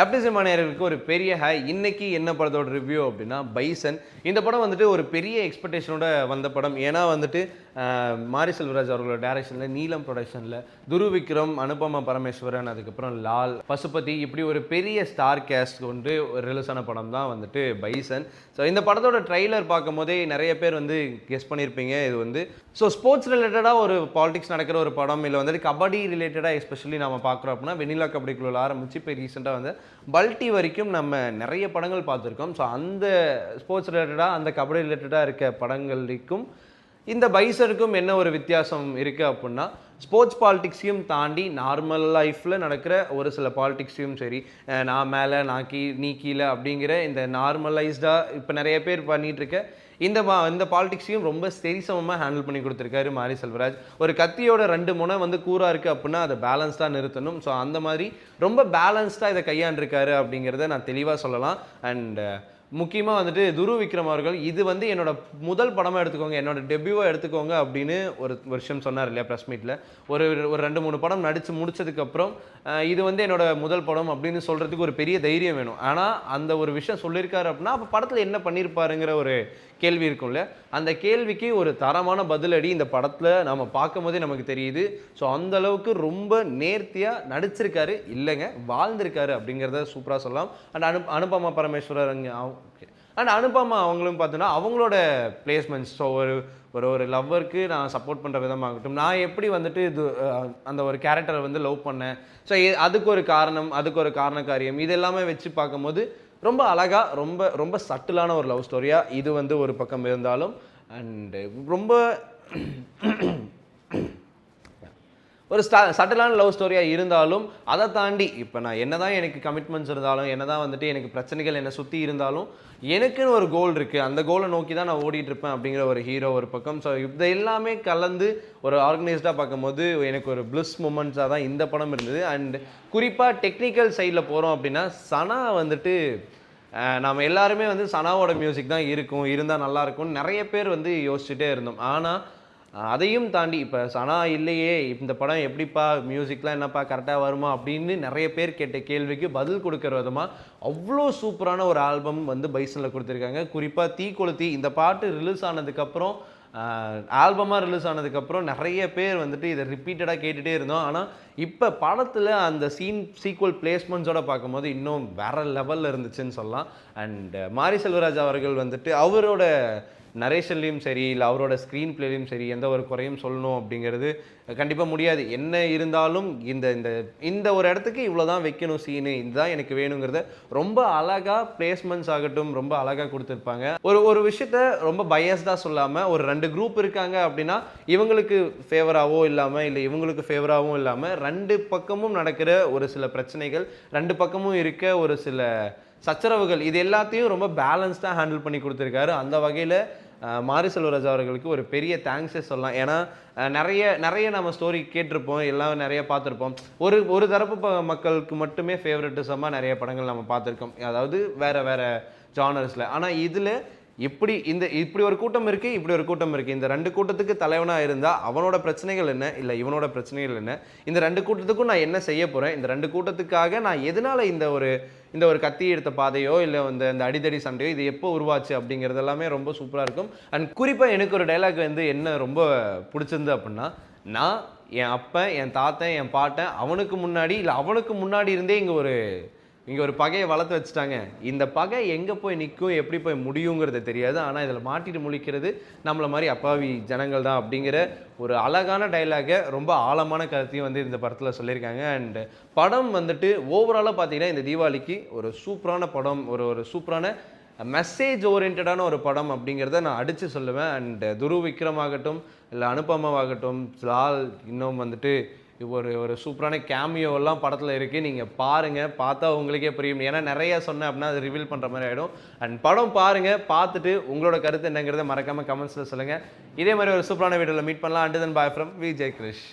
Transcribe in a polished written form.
FDC நேயர்களுக்கு ஒரு பெரிய ஹாய். இன்னைக்கு என்ன படத்தோட ரிவ்யூ அப்படின்னா பைசன். இந்த படம் வந்துட்டு ஒரு பெரிய எக்ஸ்பெக்டேஷனோட வந்த படம். ஏன்னா வந்துட்டு மாரி செல்வராஜ் அவர்களோட டைரக்ஷனில், நீலம் ப்ரொடக்ஷனில் துரு விக்ரம், அனுபமா பரமேஸ்வரன், அதுக்கப்புறம் லால், பசுபதி, இப்படி ஒரு பெரிய ஸ்டார் கேஸ்ட் கொண்டு ரிலீஸ் ஆன படம் தான் வந்துட்டு பைசன். ஸோ இந்த படத்தோட ட்ரைலர் பார்க்கும் போதே நிறைய பேர் வந்து கெஸ் பண்ணியிருப்பீங்க. இது வந்து ஸ்போர்ட்ஸ் ரிலேட்டடாக ஒரு பாலிடிக்ஸ் நடக்கிற ஒரு படம், இல்லை வந்துட்டு கபடி ரிலேட்டடாக எஸ்பெஷலி நம்ம பார்க்குறோம் அப்படின்னா வெண்ணிலா கபடி குழுவில் ஆரம்பிச்சு இப்போ ரீசெண்டாக வந்து பல்டி வரைக்கும் நம்ம நிறைய படங்கள் பார்த்துருக்கோம். ஸோ அந்த ஸ்போர்ட்ஸ் ரிலேட்டடாக, அந்த கபடி ரிலேட்டடாக இருக்க படங்களுக்கும் இந்த பைசனுக்கும் என்ன ஒரு வித்தியாசம் இருக்குது அப்படின்னா, ஸ்போர்ட்ஸ் பாலிடிக்ஸையும் தாண்டி நார்மல் லைஃப்பில் நடக்கிற ஒரு சில பாலிடிக்ஸையும் சரி, நான் மேலே நான் நீ கீழே அப்படிங்கிற இந்த நார்மலைஸ்டாக இப்போ நிறைய பேர் பண்ணிகிட்ருக்க இந்த பாலிடிக்ஸையும் ரொம்ப சரிசமமாக ஹேண்டில் பண்ணி கொடுத்துருக்காரு மாரி செல்வராஜ். ஒரு கத்தியோட 2 முனை வந்து கூறாக இருக்குது அப்படின்னா அதை பேலன்ஸ்டாக நிறுத்தணும். ஸோ அந்த மாதிரி ரொம்ப பேலன்ஸ்டாக இதை கையாண்டிருக்காரு அப்படிங்கிறத நான் தெளிவாக சொல்லலாம். அண்ட் முக்கியமாக வந்துட்டு துரு விக்ரம் அவர்கள் இது வந்து என்னோட முதல் படமாக எடுத்துக்கோங்க, என்னோட டெபியூவாக எடுத்துக்கோங்க அப்படின்னு ஒரு விஷயம் சொன்னார் இல்லையா ப்ரெஸ் மீட்டில். ஒரு 2-3 படம் நடித்து முடிச்சதுக்கப்புறம் இது வந்து என்னோட முதல் படம் அப்படின்னு சொல்கிறதுக்கு ஒரு பெரிய தைரியம் வேணும். ஆனால் அந்த ஒரு விஷயம் சொல்லியிருக்காரு அப்படின்னா அப்போ படத்தில் என்ன பண்ணியிருப்பாருங்கிற ஒரு கேள்வி இருக்கும்ல, அந்த கேள்விக்கு ஒரு தரமான பதிலடி இந்த படத்தில் நம்ம பார்க்கும் போதே நமக்கு தெரியுது. ஸோ அந்த அளவுக்கு ரொம்ப நேர்த்தியாக நடிச்சிருக்காரு, இல்லைங்க வாழ்ந்திருக்காரு அப்படிங்கிறத சூப்பராக சொல்லலாம். And Anupama Parameswarar okay, and Anupama அவங்களும் பார்த்தோன்னா அவங்களோட பிளேஸ்மெண்ட்ஸ், ஸோ ஒரு லவ்வருக்கு நான் சப்போர்ட் பண்ணுற விதமாகட்டும், நான் எப்படி வந்துட்டு இது அந்த ஒரு கேரக்டரை வந்து லவ் பண்ணேன், ஸோ அதுக்கு ஒரு காரணம், அதுக்கு ஒரு காரண காரியம், இது எல்லாமே வச்சு பார்க்கும்போது ரொம்ப அழகாக ரொம்ப ரொம்ப சட்டிலான ஒரு லவ் ஸ்டோரியாக இது வந்து ஒரு பக்கம் இருந்தாலும், அண்டு ரொம்ப ஒரு சட்டிலான லவ் ஸ்டோரியாக இருந்தாலும் அதை தாண்டி இப்போ நான் என்ன தான் எனக்கு கமிட்மெண்ட்ஸ் இருந்தாலும், என்ன தான் வந்துட்டு எனக்கு பிரச்சனைகள் என்னை சுற்றி இருந்தாலும், எனக்குன்னு ஒரு கோல் இருக்குது, அந்த கோலை நோக்கி தான் நான் ஓடிட்டுருப்பேன் அப்படிங்கிற ஒரு ஹீரோ ஒரு பக்கம். ஸோ இது எல்லாமே கலந்து ஒரு ஆர்கனைஸ்டாக பார்க்கும்போது எனக்கு ஒரு ப்ளஸ் மூமெண்ட்ஸாக தான் இந்த படம் இருந்தது. அண்ட் குறிப்பாக டெக்னிக்கல் சைடில் போகிறோம் அப்படின்னா சனா வந்துட்டு நம்ம எல்லாருமே வந்து சனாவோட மியூசிக் தான் இருந்தால் நல்லாயிருக்கும்னு நிறைய பேர் வந்து யோசிச்சுட்டே இருந்தோம். ஆனால் அதையும் தாண்டி இப்போ சனா இல்லையே, இந்த படம் எப்படிப்பா மியூசிக்லாம் என்னப்பா கரெக்டாக வருமா அப்படின்னு நிறைய பேர் கேட்ட கேள்விக்கு பதில் கொடுக்குற விதமாக அவ்வளோ சூப்பரான ஒரு ஆல்பம் வந்து பைசனில் கொடுத்துருக்காங்க. குறிப்பாக தீக்கொளுத்தி இந்த பாட்டு ரிலீஸ் ஆனதுக்கப்புறம், ஆல்பமாக ரிலீஸ் ஆனதுக்கப்புறம் நிறைய பேர் வந்துட்டு இதை ரிப்பீட்டடாக கேட்டுகிட்டே இருந்தோம். ஆனால் இப்போ படத்தில் அந்த சீக்வல் பிளேஸ்மெண்ட்ஸோடு பார்க்கும்போது இன்னும் வேறு லெவலில் இருந்துச்சுன்னு சொல்லலாம். அண்ட் மாரி செல்வராஜ் அவர்கள் வந்துட்டு அவரோட நரேஷன்லேயும் சரி, இல்லை அவரோட ஸ்க்ரீன் பிளேலையும் சரி எந்த ஒரு குறையும் சொல்லணும் அப்படிங்கிறது கண்டிப்பாக முடியாது. என்ன இருந்தாலும் இந்த ஒரு இடத்துக்கு இவ்வளோ தான் வைக்கணும் சீனு, இதுதான் எனக்கு வேணுங்கிறத ரொம்ப அழகாக பிளேஸ்மெண்ட்ஸ் ஆகட்டும் ரொம்ப அழகாக கொடுத்துருப்பாங்க. ஒரு விஷயத்த ரொம்ப பயஸ்டாக சொல்லாமல், ஒரு 2 குரூப் இருக்காங்க அப்படின்னா இவங்களுக்கு ஃபேவராகவும் இல்லாமல், இல்லை இவங்களுக்கு ஃபேவராகவும் இல்லாமல் 2 பக்கமும் நடக்கிற ஒரு சில பிரச்சனைகள், 2 பக்கமும் இருக்க ஒரு சில சச்சரவுகள், இது எல்லாத்தையும் ரொம்ப பேலன்ஸ்டாக ஹேண்டில் பண்ணி கொடுத்துருக்காரு. அந்த வகையில் மாரி செல்வராஜ் அவர்களுக்கு ஒரு பெரிய தேங்க்ஸே சொல்லலாம். ஏன்னா நிறைய நம்ம ஸ்டோரி கேட்டிருப்போம், எல்லாம் நிறைய பார்த்துருப்போம். ஒரு தரப்பு மக்களுக்கு மட்டுமே ஃபேவரட்டிசமாக நிறைய படங்கள் நம்ம பார்த்துருக்கோம், அதாவது வேறு ஜானர்ஸில். ஆனால் இதில் இப்படி ஒரு கூட்டம் இருக்குது, இப்படி ஒரு கூட்டம் இருக்குது. இந்த 2 கூட்டத்துக்கு தலைவனாக இருந்தால் அவனோட பிரச்சனைகள் என்ன, இல்லை இவனோட பிரச்சனைகள் என்ன, இந்த 2 கூட்டத்துக்கும் நான் என்ன செய்ய போகிறேன், இந்த 2 கூட்டத்துக்காக நான் எதனால் இந்த ஒரு கத்தி எடுத்த பாதையோ இல்லை இந்த அடிதடி சண்டையோ இது எப்போ உருவாச்சு அப்படிங்கிறது எல்லாமே ரொம்ப சூப்பராக இருக்கும். அண்ட் குறிப்பாக எனக்கு ஒரு டைலாக் வந்து என்ன ரொம்ப பிடிச்சிருந்து அப்படின்னா, நான் என் அப்பன், என் தாத்தன், என் பாட்டன் அவனுக்கு முன்னாடி இருந்தே இங்கே ஒரு பகையை வளர்த்து வச்சுட்டாங்க. இந்த பகை எங்கே போய் நிற்கும், எப்படி போய் முடியுங்கிறது தெரியாது. ஆனால் இதில் மாட்டிட்டு முழிக்கிறது நம்மளை மாதிரி அப்பாவி ஜனங்கள் தான் அப்படிங்கிற ஒரு அழகான டைலாகை, ரொம்ப ஆழமான கருத்தையும் வந்து இந்த படத்தில் சொல்லியிருக்காங்க. அண்ட் படம் வந்துட்டு ஓவராலாக பார்த்தீங்கன்னா இந்த தீபாவளிக்கு ஒரு சூப்பரான படம், ஒரு சூப்பரான மெசேஜ் ஓரியன்டான ஒரு படம் அப்படிங்கிறத நான் அடித்து சொல்லுவேன். அண்ட் துரு விக்ரம் ஆகட்டும், இல்லை அனுபமாகட்டும், லால், இன்னும் வந்துட்டு ஒரு சூப்பரான கேமியோலாம் படத்தில் இருக்குது. நீங்கள் பாருங்கள், பார்த்தா உங்களுக்கே புரியும். ஏன்னா நிறையா சொன்னேன் அப்படின்னா அது ரிவீல் பண்ணுற மாதிரி ஆகிடும். அண்ட் படம் பாருங்கள், பார்த்துட்டு உங்களோட கருத்து என்னங்கிறத மறக்காமல் கமெண்ட்ஸில் சொல்லுங்கள். இதே மாதிரி ஒரு சூப்பரான வீடியோவில் மீட் பண்ணலாம். And then bye from Vijay Girish.